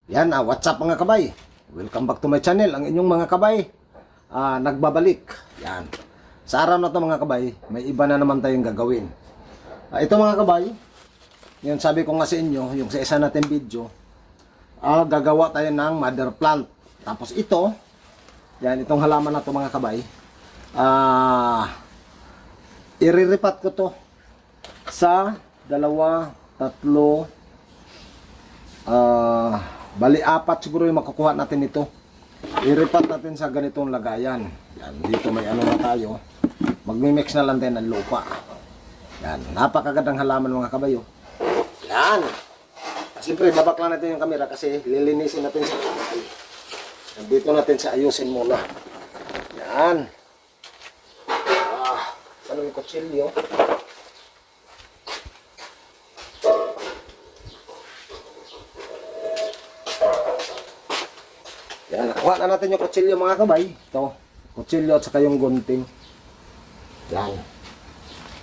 Yan, what's up mga kabay? Welcome back to my channel, ang inyong mga kabay. Nagbabalik. Yan. Sa araw na to mga kabay, may iba na naman tayong gagawin. Ito mga kabay, yan sabi ko nga sa inyo, yung sa isa natin video, gagawa tayo ng mother plant. Tapos ito, yan, itong halaman na to mga kabay, iriripat ko to sa dalawa, tatlo, bali apat siguro yung makukuha natin ito. Iripat natin sa ganitong lagayan. Yan, dito may ano na tayo. Magmi-mix na lang tayo ng lupa. Yan, napakagandang halaman mga kabayo. Yan. Siyempre, babakla natin yung camera kasi lilinisin natin sa kamay. Dito natin sa ayusin muna. Yan. Ano yung kutsilyo? Yan, nakuha na natin yung kutsilyo mga kabay. Ito, kutsilyo at saka yung gunting. Yan.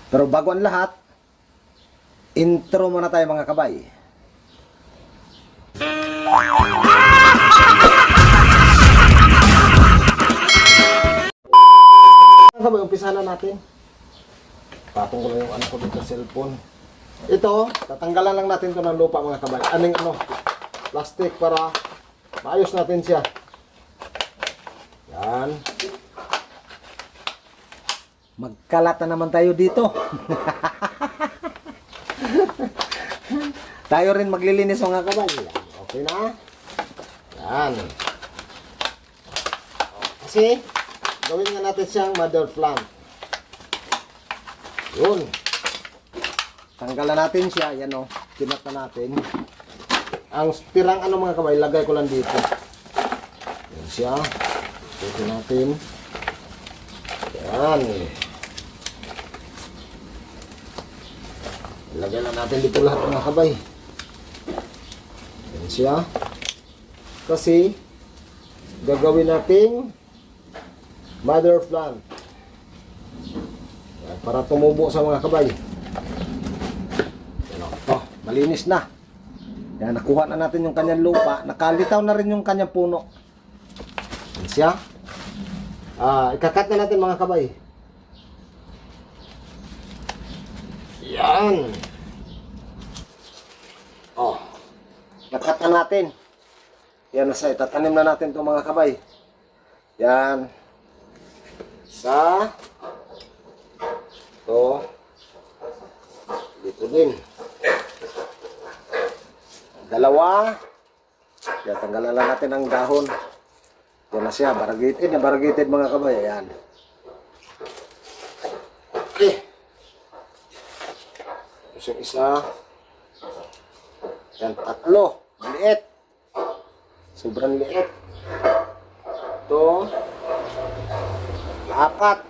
Pero bago ang lahat, intro muna tayo mga kabay. Mga kabay, umpisa na natin. Patong ko lang yung ano ko dito sa cellphone. Ito, tatanggalan lang natin ito ng lupa mga kabay. Aning ano, plastic para maayos natin siya. Yan. Magkalat na naman tayo dito. Tayo rin maglilinis mga kabay. Okay na? Yan. Kasi, gawin nga natin siyang mother plant. Yun. Tanggalan natin siya. Yan o. Kinat na natin. Ang tirang ano mga kabay, lagay ko lang dito. Yan siya. Ito natin. Yan. Lagay lang natin dito lahat mga kabay. Yan siya. Kasi, gagawin natin mother plant. Yan, para tumubo sa mga kabay. Yan o. Malinis na. Yan, nakuha na natin yung kanyang lupa. Nakalitaw na rin yung kanyang puno. Yan siya. Ikakat na natin mga kabay. Yan. Nakat na natin. Yan na siya. Itatanim na natin itong mga kabay. Yan. Ito. Dito din. Dalawa. Yan, tanggalan lang natin ang dahon. Yan na siya, variegated mga kabay. Ayan. Okay. Tapos yung isa. Yan, tatlo. Liit. Sobrang liit. Ito. Apat.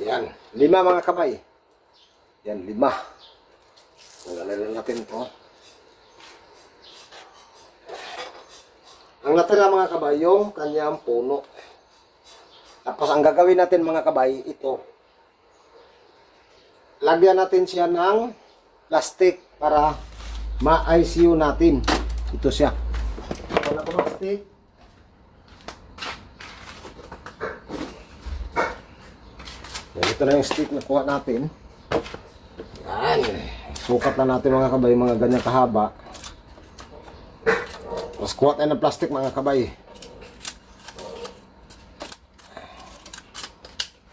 Yan, 5 mga kabay. Yan, 5. Tanggalin natin ito. Ang natira mga kabay, yung kanyang puno. Tapos ang gagawin natin mga kabay, ito. Lagyan natin siya ng plastic para ma-ICU natin. Ito siya. Wala ko plastic. Ito na yung stick na kuha natin. Yan. Sukat na natin mga kabay, mga ganyan kahaba. Tapos kuha tayo ng plastic mga kabay.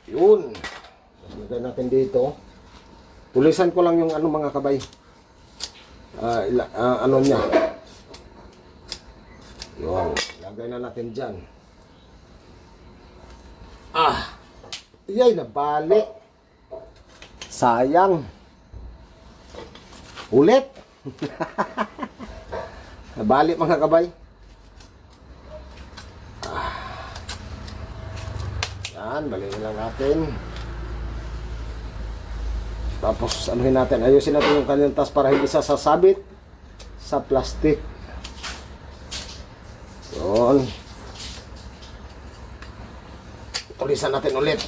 Yun. Lagay natin dito. Tulisan ko lang yung ano mga kabay. Ano niya. Yun. Lagay na natin dyan. Iyay, nabali. Sayang. Ulit. Nabali mga kabay. Yan, balikin lang natin. Tapos anuhin natin, ayusin natin yung kanyang tas para hindi sasabit sa plastic. Yun. Ito pulisan natin ulit.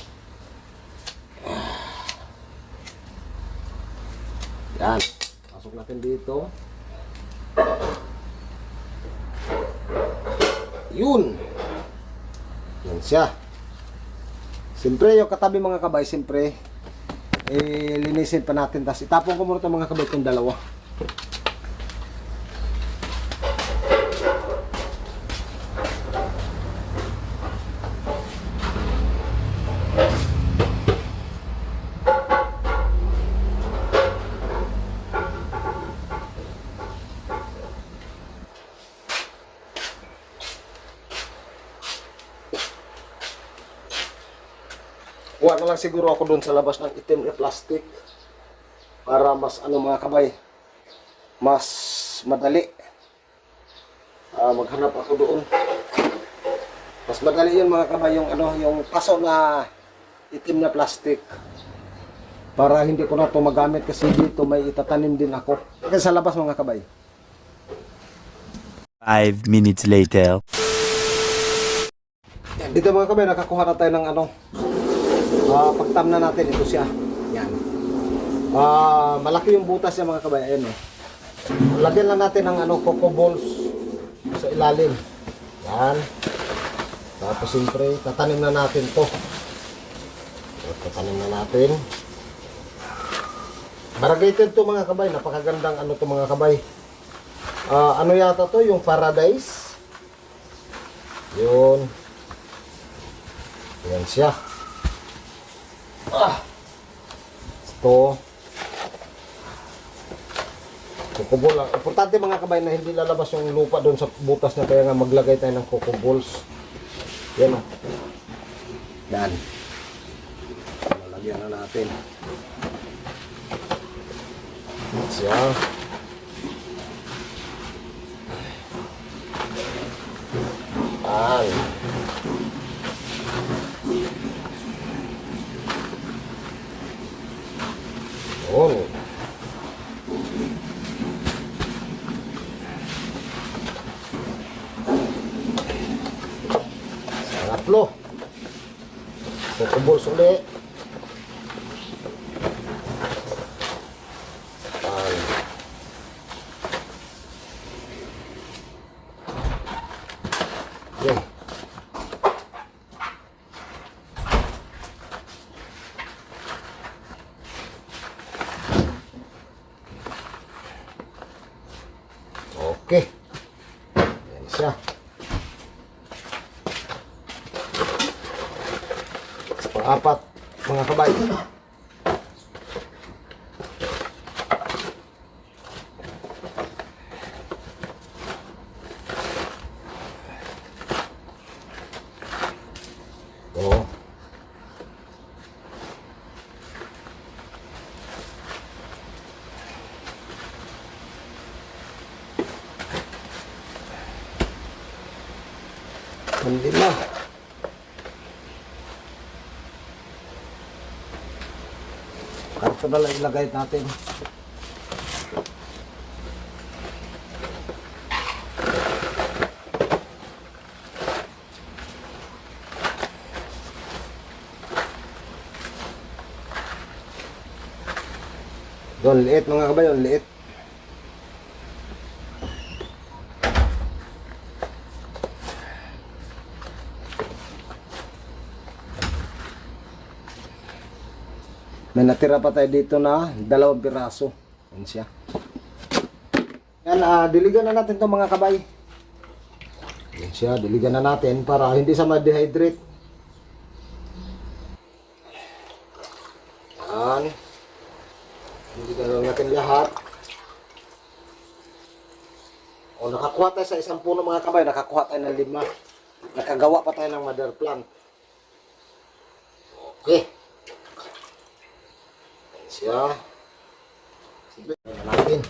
Yan. Pasok natin dito. Yun. Yan siya. Siyempre, yung katabi mga kabay, siyempre, linisin pa natin. Tapos itapon ko muna itong mga kabay itong dalawa. Kuha na lang siguro ako doon sa labas ng itim na plastic para mas mga kabay, mas madali. Maghanap ako doon. Mas madali yun mga kabay, yung paso na itim na plastic para hindi ko na ito magamit kasi dito may itatanim din ako. Kasi sa labas mga kabay. 5 minutes later. Yan, dito mga kabay, nakakuha na tayo ng pagtam na natin, ito siya. Yan. Malaki yung butas niya mga kabay. Ayan, lagyan lang natin ng coco balls sa ilalim. Yan. Tapos siyempre, tatanim na natin to. Tatanim na natin. Variegated to mga kabay. Napakagandang to mga kabay. Ano yata to? Yung paradise. Yun. Yan siya. Ito kukubol lang. Importante mga kabay na hindi lalabas yung lupa doon sa butas na, kaya nga maglagay tayo ng kukubols. Yan o. Yan. Lalagyan na natin. Siya. Yan. Oh. Saraplo. Kukubols ulit. Yan. Okay. Yan siya. Pang-apat, mga kabay. Oo. Hindi na. Karto na lang ilagay natin. Doon, liit mga kabayon, liit. May natira pa tayo dito na 2 piraso. Yan siya. Yan, diligan na natin itong mga kabay. Yan siya, diligan na natin para hindi sa ma-dehydrate. Yan. Diligan na natin lahat. O, nakakuha tayo sa 10 mga kabay, nakakuha tayo ng 5. Nakagawa pa tayo ng mother plant. Okay. Siya. Sige, natin.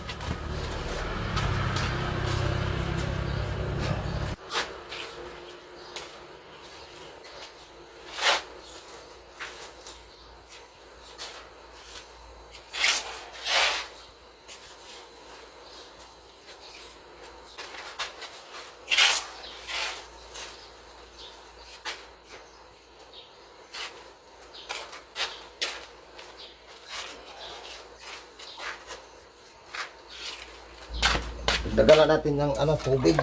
Dagdagan natin ng ano, tubig.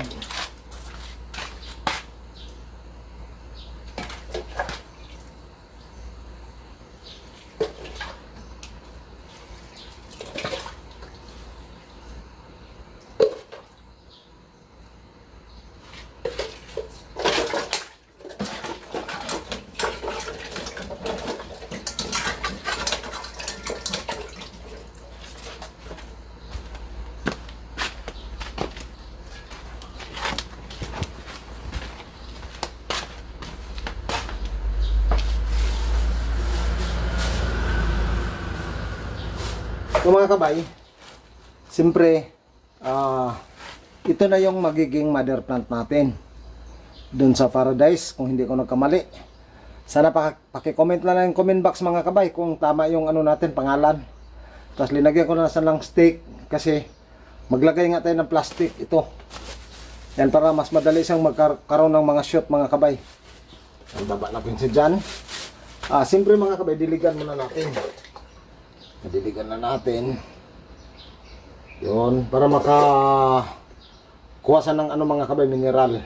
So mga kabay, siyempre, ito na yung magiging mother plant natin dun sa Paradise, kung hindi ko nagkamali. Sana paki-comment lang ng comment box mga kabay kung tama yung ano natin, pangalan. Tapos linagyan ko na sa lang stick kasi maglagay nga tayo ng plastic ito. Yan para mas madali siyang magkaroon ng mga shoot mga kabay. Ang baba natin siya dyan. Siyempre mga kabay, diligan muna natin. Nadiligan na natin. Yun, para kuwasan ng ano mga kabay, mineral.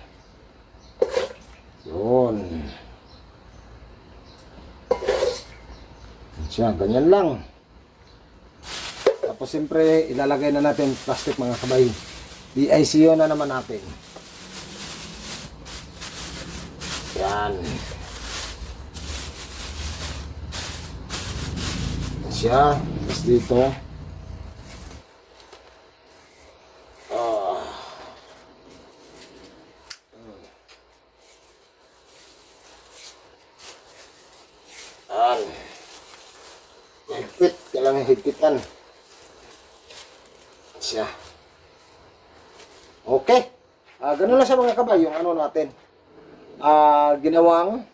Yun. Siya, ganyan lang. Tapos siyempre, ilalagay na natin plastic mga kabay. I-ICO na naman natin. Yan. Siya, tapos dito higpit, kailangan higpitan siya. Okay, ganun lang sa mga kabay yung ano natin, ginawang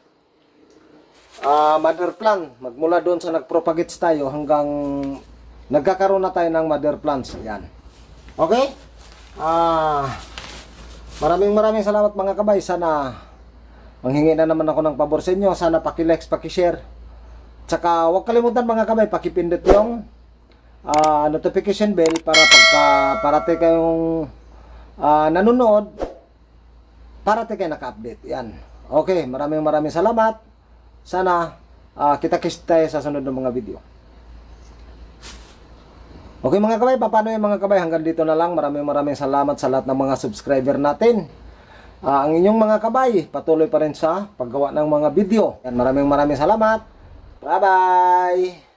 mother plant. Magmula doon sa nagpropagate tayo hanggang nagkakaroon na tayo ng mother plants. Yan. Okay? Maraming salamat mga kabay. Sana manghingi na naman ako ng pabor sa inyo. Sana paki-like, paki-share. Tsaka huwag kalimutan mga kabay, pakipindot yung notification bell para pagka parati kayong nanonood, parati kayo naka-update. Yan. Okay, maraming salamat. Sana kita-kits tayo sa sunod ng mga video. Okay mga kabay, paano yung mga kabay? Hanggang dito na lang. Maraming salamat sa lahat ng mga subscriber natin. Ang inyong mga kabay, patuloy pa rin sa paggawa ng mga video. Yan, maraming salamat. Bye-bye!